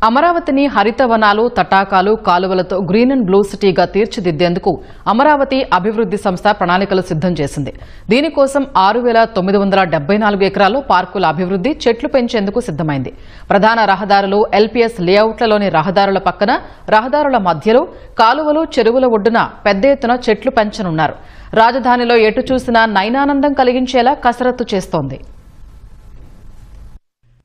అమరావతిని హరిత వనాలు, తటాకాలు, కాలువలతో గ్రీన్ అండ్ బ్లూ సిటీగా తీర్చిదిద్దేందుకు అమరావతి అభివృద్ది సంస్థ ప్రణాళికలు సిద్దం చేసింది. దీనికోసం 6,974 ఎకరాల్లో పార్కుల అభివృద్ది, చెట్లు పెంచేందుకు సిద్దమైంది. ప్రధాన రహదారులు, ఎల్పీఎస్ లేఅవుట్లలోని రహదారుల పక్కన, రహదారుల మధ్యలో, కాలువలు, చెరువుల ఒడ్డున పెద్ద ఎత్తున చెట్లు పెంచనున్నారు. రాజధానిలో ఎటు చూసినా నయనానందం కలిగించేలా కసరత్తు చేస్తోంది.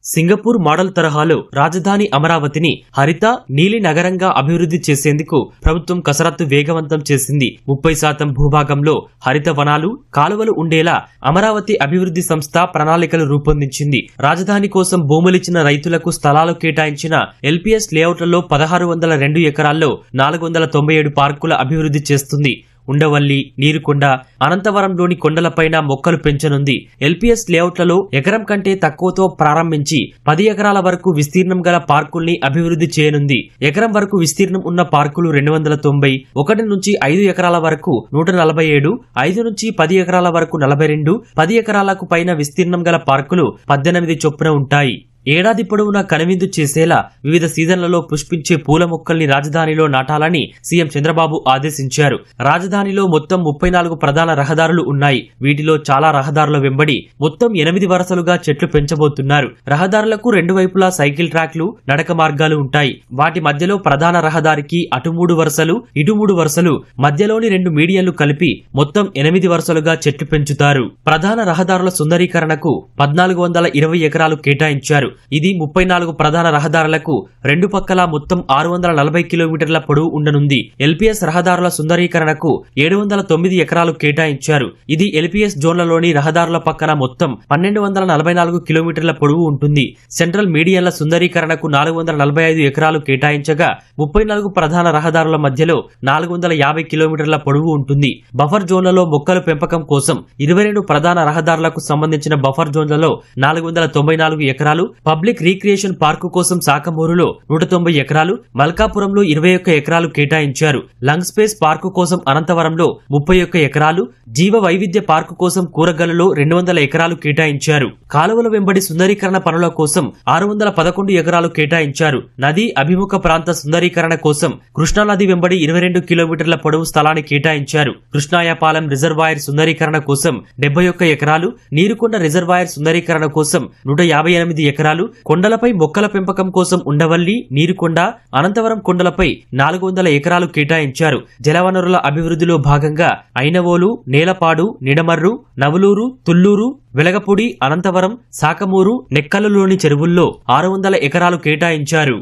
సింగపూర్ మోడల్ తరహాలో రాజధాని అమరావతిని హరిత, నీలి నగరంగా అభివృద్ధి చేసేందుకు ప్రభుత్వం కసరత్తు వేగవంతం చేసింది. 30% భూభాగంలో హరిత వనాలు, కాలువలు ఉండేలా అమరావతి అభివృద్ధి సంస్థ ప్రణాళికలు రూపొందించింది. రాజధాని కోసం భూములిచ్చిన రైతులకు స్థలాలు కేటాయించిన ఎల్పీఎస్ లేఅవుట్లలో 1602 ఎకరాల్లో 497 పార్కుల అభివృద్ధి చేస్తుంది. ఉండవల్లి, నీరుకొండ, అనంతవరంలోని కొండలపైన మొక్కలు పెంచనుంది. ఎల్పీఎస్ లేఅవుట్లలో ఎకరం కంటే తక్కువతో ప్రారంభించి 10 ఎకరాల వరకు విస్తీర్ణం గల పార్కుల్ని అభివృద్ధి చేయనుంది. ఎకరం వరకు విస్తీర్ణం ఉన్న పార్కులు 290, 1 నుంచి 5 ఎకరాల వరకు 147, 5 నుంచి 10 ఎకరాల వరకు 42, 10 ఎకరాలకు పైన విస్తీర్ణం గల పార్కులు 18 చొప్పున ఉంటాయి. ఏడాది పొడవునా కనువిందు చేసేలా వివిధ సీజన్లలో పుష్పించే పూల మొక్కల్ని రాజధానిలో నాటాలని సీఎం చంద్రబాబు ఆదేశించారు. రాజధానిలో మొత్తం 34 ప్రధాన రహదారులు ఉన్నాయి. వీటిలో చాలా రహదారుల వెంబడి మొత్తం 8 వరుసలుగా చెట్లు పెంచబోతున్నారు. రహదారులకు 2 వైపులా సైకిల్ ట్రాక్లు, నడక మార్గాలు ఉంటాయి. వాటి మధ్యలో ప్రధాన రహదారికి అటు 3 వరుసలు, ఇటు 3 వరుసలు, మధ్యలోని 2 మీడియన్లు కలిపి మొత్తం 8 వరుసలుగా చెట్లు పెంచుతారు. ప్రధాన రహదారుల సుందరీకరణకు 1420 ఎకరాలు కేటాయించారు. ఇది 34 ప్రధాన రహదారులకు 2 పక్కల మొత్తం 640 కిలోమీటర్ల పొడవు ఉండనుంది. ఎల్పీఎస్ రహదారుల సుందరీకరణకు 709 ఎకరాలు కేటాయించారు. ఇది ఎల్పీఎస్ జోన్లలోని రహదారుల పక్కన మొత్తం 1244 కిలోమీటర్ల పొడవు ఉంటుంది. సెంట్రల్ మీడియన్ల సుందరీకరణకు 445 ఎకరాలు కేటాయించగా 34 ప్రధాన రహదారుల మధ్యలో 450 కిలోమీటర్ల పొడవు ఉంటుంది. బఫర్ జోన్లలో మొక్కల పెంపకం కోసం 22 ప్రధాన రహదారులకు సంబంధించిన బఫర్ జోన్లలో 494 ఎకరాలు, పబ్లిక్ రీక్రియేషన్ పార్కు కోసం సాకమూరులో 190 ఎకరాలు, మల్కాపురంలో 21 ఎకరాలు కేటాయించారు. లంగ్ స్పేస్ పార్కు కోసం అనంతవరంలో 31 ఎకరాలు, జీవ వైవిధ్య పార్కు కోసం కూరగల్లులో 200 ఎకరాలు కేటాయించారు. కాలువల వెంబడి సుందరీకరణ పనుల కోసం 611 ఎకరాలు కేటాయించారు. నది అభిముఖ ప్రాంత సుందరీకరణ కోసం కృష్ణానది వెంబడి 22 కిలోమీటర్ల పొడవు స్థలాన్ని కేటాయించారు. కృష్ణాయపాలెం రిజర్వాయర్ సుందరీకరణ కోసం 71 ఎకరాలు, నీరుకొండ రిజర్వాయర్ సుందరీకరణ కోసం 158 ఎకరాలు, కొండలపై మొక్కల పెంపకం కోసం ఉండవల్లి, నీరుకొండ, అనంతవరం కొండలపై 400 ఎకరాలు కేటాయించారు. జలవనరుల అభివృద్ధిలో భాగంగా ఐనవోలు, నేలపాడు, నిడమర్రు, నవలూరు, తుళ్లూరు, వెలగపూడి, అనంతవరం, సాకమూరు, నెక్కలులోని చెరువుల్లో 600 ఎకరాలు కేటాయించారు.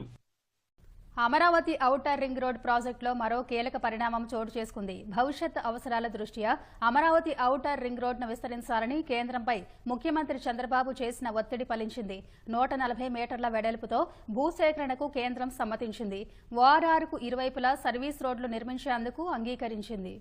అమరావతి ఔటర్ రింగ్ రోడ్ ప్రాజెక్టులో మరో కీలక పరిణామం చోటు చేసుకుంది. భవిష్యత్ అవసరాల దృష్ట్యా అమరావతి ఔటర్ రింగ్ రోడ్ను విస్తరించాలని కేంద్రంపై ముఖ్యమంత్రి చంద్రబాబు చేసిన ఒత్తిడి ఫలించింది. 140 మీటర్ల వెడల్పుతో భూసేకరణకు కేంద్రం సమ్మతించింది. ఓఆర్ఆర్కు ఇరువైపులా సర్వీస్ రోడ్లు నిర్మించేందుకు అంగీకరించింది.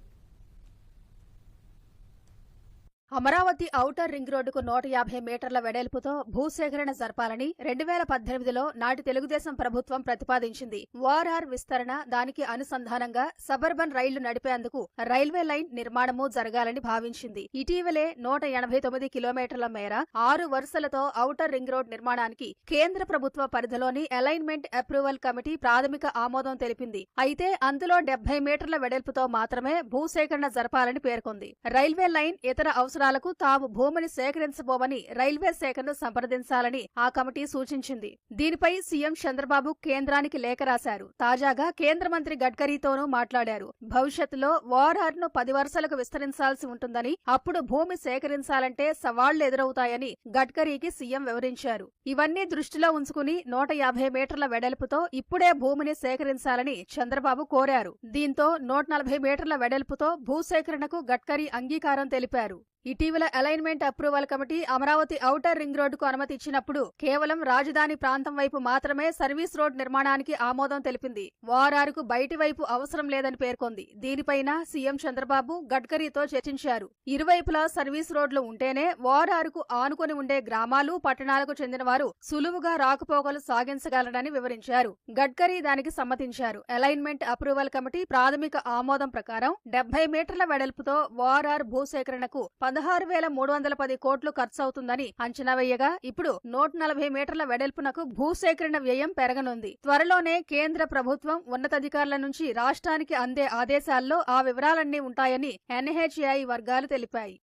అమరావతి ఔటర్ రింగ్ రోడ్డుకు 150 మీటర్ల వెడల్పుతో భూసేకరణ జరపాలని 2018లో నాటి తెలుగుదేశం ప్రభుత్వం ప్రతిపాదించింది. ఓఆర్ఆర్ విస్తరణ, దానికి అనుసంధానంగా సబర్బన్ రైళ్లు నడిపేందుకు రైల్వే లైన్ నిర్మాణము జరగాలని భావించింది. ఇటీవలే 189 కిలోమీటర్ల మేర 6 వరుసలతో ఔటర్ రింగ్ రోడ్ నిర్మాణానికి కేంద్ర ప్రభుత్వ పరిధిలోని అలైన్మెంట్ అప్రూవల్ కమిటీ ప్రాథమిక ఆమోదం తెలిపింది. అయితే అందులో 70 మీటర్ల వెడల్పుతో మాత్రమే భూసేకరణ జరపాలని పేర్కొంది. రైల్వే లైన్ ఇతర అవసరాలకు తాము భూమిని సేకరించబోమని రైల్వే శాఖను సంప్రదించాలని ఆ కమిటీ సూచించింది. దీనిపై సీఎం చంద్రబాబు కేంద్రానికి లేఖ రాశారు. తాజాగా కేంద్ర మంత్రి గడ్కరీతోనూ మాట్లాడారు. భవిష్యత్తులో ఓఆర్ఆర్ ను 10 వరుసలకు విస్తరించాల్సి ఉంటుందని, అప్పుడు భూమి సేకరించాలంటే సవాళ్లు ఎదురవుతాయని గడ్కరీకి సీఎం వివరించారు. ఇవన్నీ దృష్టిలో ఉంచుకుని 150 మీటర్ల వెడల్పుతో ఇప్పుడే భూమిని సేకరించాలని చంద్రబాబు కోరారు. దీంతో 140 మీటర్ల వెడల్పుతో భూసేకరణకు గడ్కరీ అంగీకారం తెలిపారు. ఇటీవల alignment approval committee Amaravati outer ring రోడ్డుకు అనుమతి ఇచ్చినప్పుడు కేవలం రాజధాని ప్రాంతం వైపు మాత్రమే సర్వీస్ రోడ్ నిర్మాణానికి ఆమోదం తెలిపింది. ఓఆర్ఆర్కు బయటి వైపు అవసరం లేదని పేర్కొంది. దీనిపైన సీఎం చంద్రబాబు గడ్కరీతో చర్చించారు. ఇరువైపులా సర్వీస్ రోడ్లు ఉంటేనే ఓఆర్ఆర్కు ఆనుకొని ఉండే గ్రామాలు, పట్టణాలకు చెందిన వారు సులువుగా రాకపోకలు సాగించగలరని వివరించారు. గడ్కరీ దానికి సమ్మతించారు. అలైన్మెంట్ అప్రూవల్ కమిటీ ప్రాథమిక ఆమోదం ప్రకారం 70 మీటర్ల వెడల్పుతో ఓఆర్ఆర్ భూసేకరణకు 16,310 కోట్లు ఖర్చవుతుందని అంచనా వేయగా ఇప్పుడు 140 మీటర్ల వెడల్పునకు భూసేకరణ వ్యయం పెరగనుంది. త్వరలోనే కేంద్ర ప్రభుత్వం ఉన్నతాధికారుల నుంచి రాష్ట్రానికి అందే ఆదేశాల్లో ఆ వివరాలన్నీ ఉంటాయని NHAI వర్గాలు తెలిపాయి.